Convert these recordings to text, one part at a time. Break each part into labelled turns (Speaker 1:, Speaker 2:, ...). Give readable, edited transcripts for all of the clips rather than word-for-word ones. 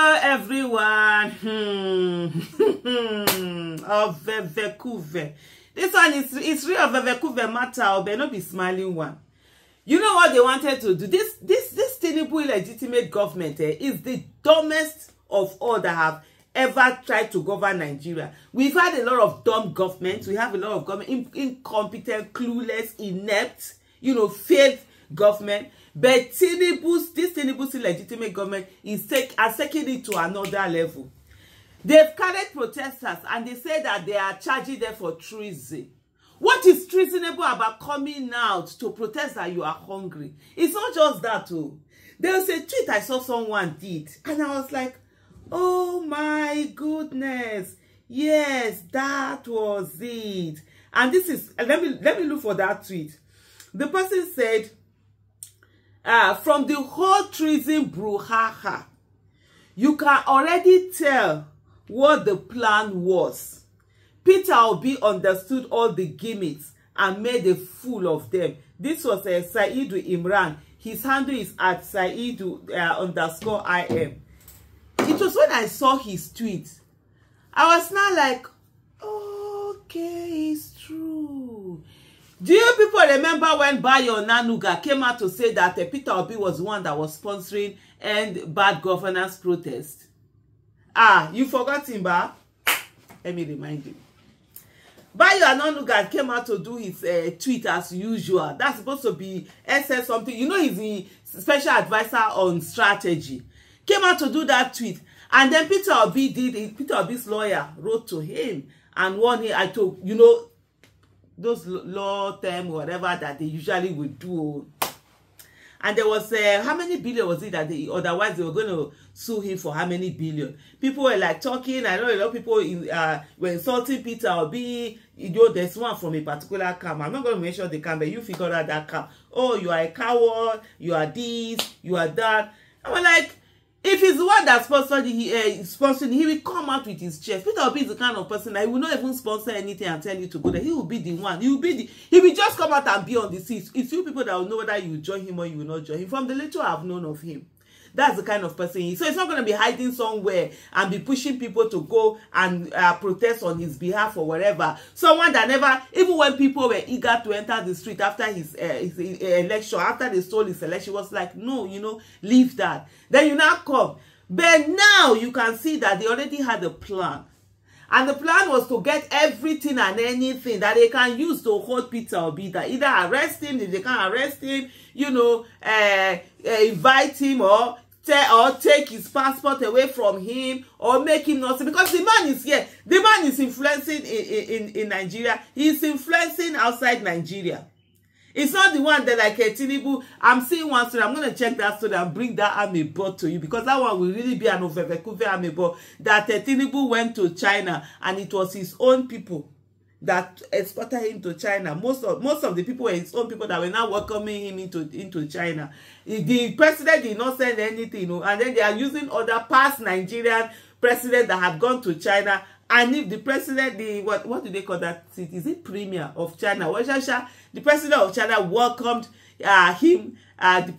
Speaker 1: Hello, everyone. Of Vevekuve. This one is real Vevekuve matter, but not be smiling one. You know what they wanted to do? This Tinubu illegitimate government is the dumbest of all that have ever tried to govern Nigeria. We've had a lot of dumb governments. We have a lot of government incompetent, clueless, inept, failed government. But this Tinubu's illegitimate government has taken it to another level. They've carried protesters and they say that they are charging them for treason. What is treasonable about coming out to protest that you are hungry? It's not just that. There was a tweet I saw someone did and I was like, oh my goodness. Yes, that was it. And this is, let me look for that tweet. The person said, from the whole treason brouhaha, you can already tell what the plan was. Peter Obi understood all the gimmicks and made a fool of them. This was Saidu Imran. His handle is at Saidu_IM. It was when I saw his tweet. I was now like, okay, it's true. Do you people remember when Bayo Nanuga came out to say that Peter Obi was the one that was sponsoring and bad governance protest? You forgot him, ba? Let me remind you. Bayo Nanuga came out to do his tweet as usual. That's supposed to be SS something. He's the special advisor on strategy. Came out to do that tweet. And then Peter Obi did it. Peter Obi's lawyer wrote to him and warned him. I told, those law term whatever that they usually would do. And there was how many billion was it that otherwise they were going to sue him for how many billion? People were like talking. I know a lot of people were insulting Peter Obi. There's one from a particular camp. I'm not going to mention the camp, but you figure out that camp. Oh, you are a coward. You are this. You are that. I was like, if he's the one that sponsored he will come out with his chest. Peter Obi is the kind of person that he will not even sponsor anything and tell you to go there. He will be the one. He will just come out and be on the seat. It's you people that will know whether you will join him or you will not join him. From the little I've known of him, that's the kind of person he is. So it's not going to be hiding somewhere and be pushing people to go and protest on his behalf or whatever. Someone that never, even when people were eager to enter the street after his election, after they stole his election, was like, no, leave that. Then you now come. But now you can see that they already had a plan. And the plan was to get everything and anything that they can use to hold Peter Obi, that either arrest him, if they can't arrest him, invite him or take his passport away from him or make him not, because the man is here. The man is influencing in Nigeria. He's influencing outside Nigeria. It's not the one that like Tinubu. I'm seeing one story. I'm going to check that story and bring that amebo to you, because that one will really be an Ovevekuve amebo. That Tinubu went to China and it was his own people that exported him to China. Most of the people were his own people that were now welcoming him into China. The president did not send anything, and then they are using other past Nigerian presidents that had gone to China. And if the president, what do they call that city? Is it Premier of China? The president of China welcomed him,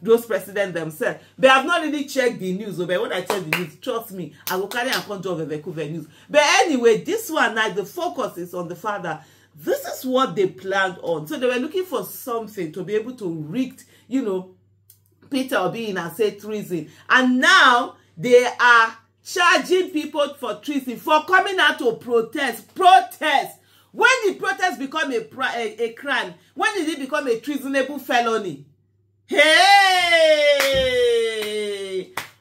Speaker 1: those presidents themselves. But I've not really checked the news. But when I check the news, trust me, I will carry and control of the news. But anyway, this one now, the focus is on the fact that this is what they planned on. So they were looking for something to be able to rig, Peter Obi in and say treason. And now they are charging people for treason, for coming out to protest. When did protest become a crime? When did it become a treasonable felony? Hey!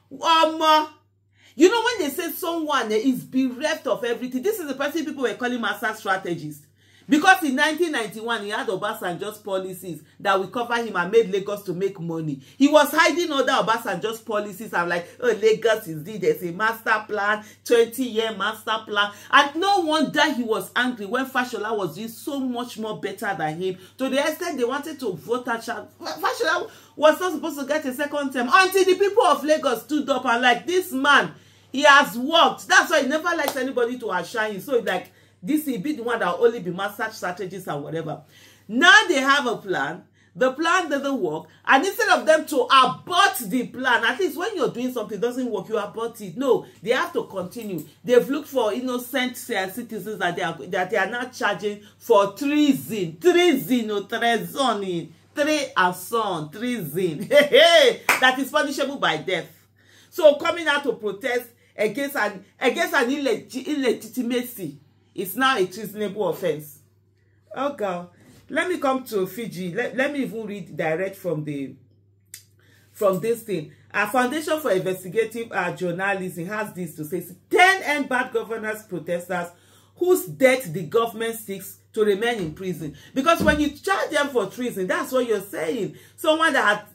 Speaker 1: When they say someone is bereft of everything, this is the person people were calling master strategist. Because in 1991, he had Obasanjo's policies that will cover him and made Lagos to make money. He was hiding other Obasanjo's policies and like, oh, Lagos is this, there's a master plan, 20-year master plan. And no wonder he was angry when Fashola was doing so much more better than him. To the extent they wanted to vote at Fashola was not supposed to get a second term until the people of Lagos stood up and like, this man, he has worked. That's why he never likes anybody to outshine him. So it's like, this will be the one that will only be master strategists and whatever. Now they have a plan The plan doesn't work, and instead of them to abort the plan, at least when you're doing something doesn't work, you abort it. No, they have to continue. They've looked for innocent citizens that they are now charging for treason. Treason or treason. Treason. That is punishable by death. So coming out to protest against an illegitimacy is now a treasonable offense. Oh God. Let me come to Fiji. Let me even read direct from this thing. Our Foundation for Investigative Journalism has this to say: 10 end bad governance protesters whose death the government seeks to remain in prison. Because when you charge them for treason, that's what you're saying. Someone that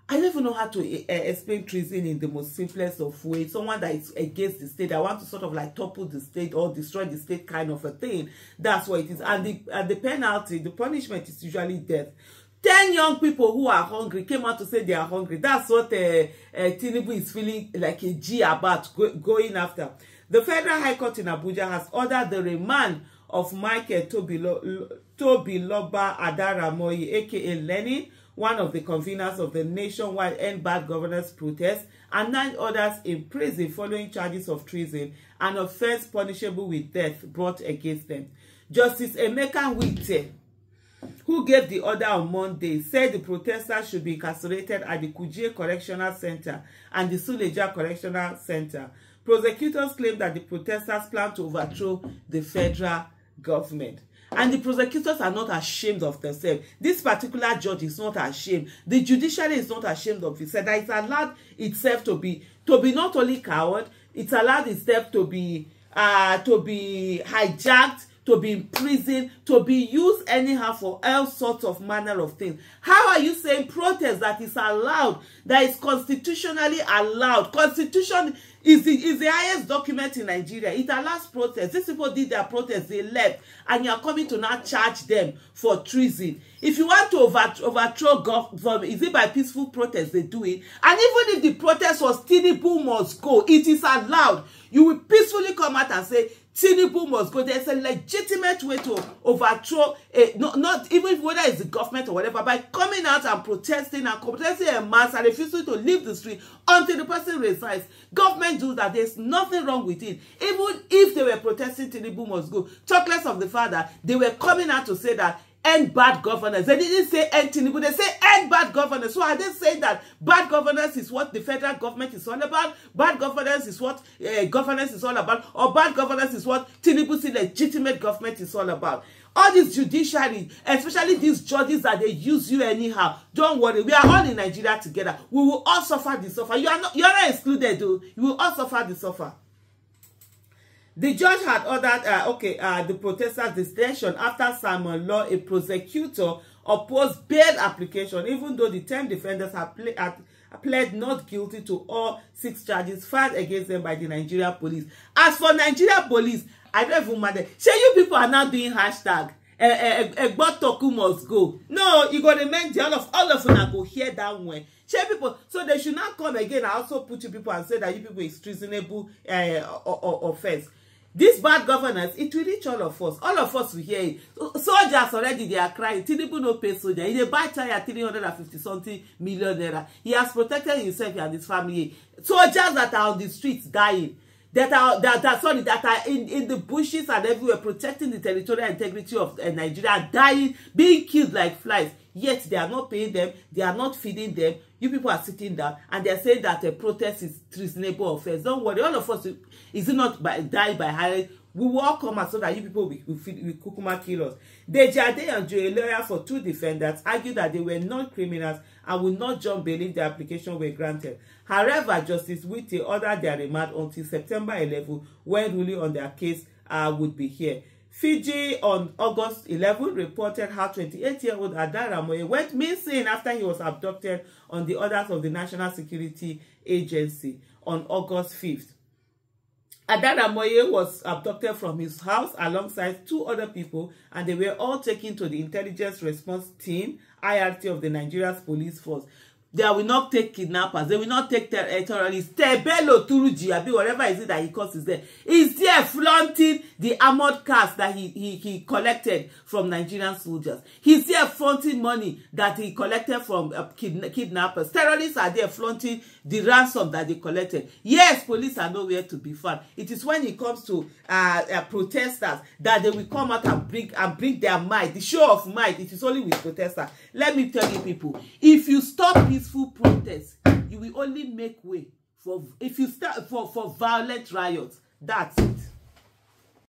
Speaker 1: I don't even know how to explain treason in the most simplest of ways. Someone that is against the state, I want to sort of like topple the state or destroy the state kind of a thing. That's what it is. And the penalty, the punishment is usually death. 10 young people who are hungry came out to say they are hungry. That's what Tinubu is feeling like a G about going after. The Federal High Court in Abuja has ordered the remand of Michael Tobiloba Adaramoye, aka Lenin, one of the conveners of the nationwide End Bad Governance protest, and 9 others in prison following charges of treason, an offense punishable with death brought against them. Justice Emeka Wite, who gave the order on Monday, said the protesters should be incarcerated at the Kuje Correctional Center and the Suleja Correctional Center. Prosecutors claim that the protesters plan to overthrow the federal government. And the prosecutors are not ashamed of themselves. This particular judge is not ashamed. The judiciary is not ashamed of itself. That it's allowed itself to be not only coward, it's allowed itself to be hijacked, to be imprisoned, to be used anyhow for all sorts of manner of things. How are you saying protest that is allowed, that is constitutionally allowed? Constitution is the highest document in Nigeria. It allows protest. These people did their protest, they left, and you are coming to now charge them for treason. If you want to overthrow government, is it by peaceful protest they do it? And even if the protest was Tinubu must go, it is allowed. You will peacefully come out and say Tinubu must go. There's a legitimate way to overthrow, not even whether it's the government or whatever, by coming out and protesting en mass and refusing to leave the street until the person resigns. Government do that. There's nothing wrong with it. Even if they were protesting Tinubu must go, talkless of the fact that they were coming out to say that end bad governance. They didn't say end Tinubu, they say end bad governance. So are they saying that bad governance is what the federal government is all about? Bad governance is what governance is all about? Or bad governance is what Tinubu's legitimate government is all about? All this judiciary, especially these judges that they use you anyhow, don't worry, we are all in Nigeria together. We will all suffer the suffer. You're not excluded though. You will all suffer the suffer. The judge had ordered the protesters' detention after Simon Law, a prosecutor, opposed bail application, even though the 10 defenders have pled not guilty to all 6 charges filed against them by the Nigeria police. As for Nigeria police, I don't even matter. Say you people are now doing hashtag Egbotoku must go. No, you got to remain all of them go hear that one. Say people, so they should not come again. I also put you people and say that you people is treasonable offense. This bad governance, it will reach all of us. All of us will hear it. Soldiers already, they are crying. Tinubu no pay soldier. He buy tire 350-something million naira. He has protected himself and his family. Soldiers that are on the streets dying, that are in the bushes and everywhere, protecting the territorial integrity of Nigeria, dying, being killed like flies. Yet they are not paying them, they are not feeding them. You people are sitting down and they are saying that a protest is treasonable offense. Don't worry, all of us, is it not die by hiring? We will all come out so that you people will kukuma kill us. Deji Adeyanju, a lawyer for 2 defendants, argued that they were not criminals and would not jump bail if the application were granted. However, Justice Wite ordered their remand until September 11, when ruling on their case would be here. Fiji on August 11 reported how 28-year-old Adaramoye went missing after he was abducted on the orders of the National Security Agency on August 5th. Adaramoye was abducted from his house alongside 2 other people, and they were all taken to the Intelligence Response Team, IRT, of the Nigeria's police force. They will not take kidnappers. They will not take terrorists. Tebelo Turuji, Abi, whatever is it that he calls is there. He's there flaunting the armored cars that he collected from Nigerian soldiers. He's there flaunting money that he collected from kidnappers. Terrorists are there flaunting the ransom that they collected. Yes, police are nowhere to be found. It is when it comes to protesters that they will come out and bring their might. The show of might, it is only with protesters. Let me tell you people, if you stop peaceful protest, you will only make way for, if you start for violent riots. That's it.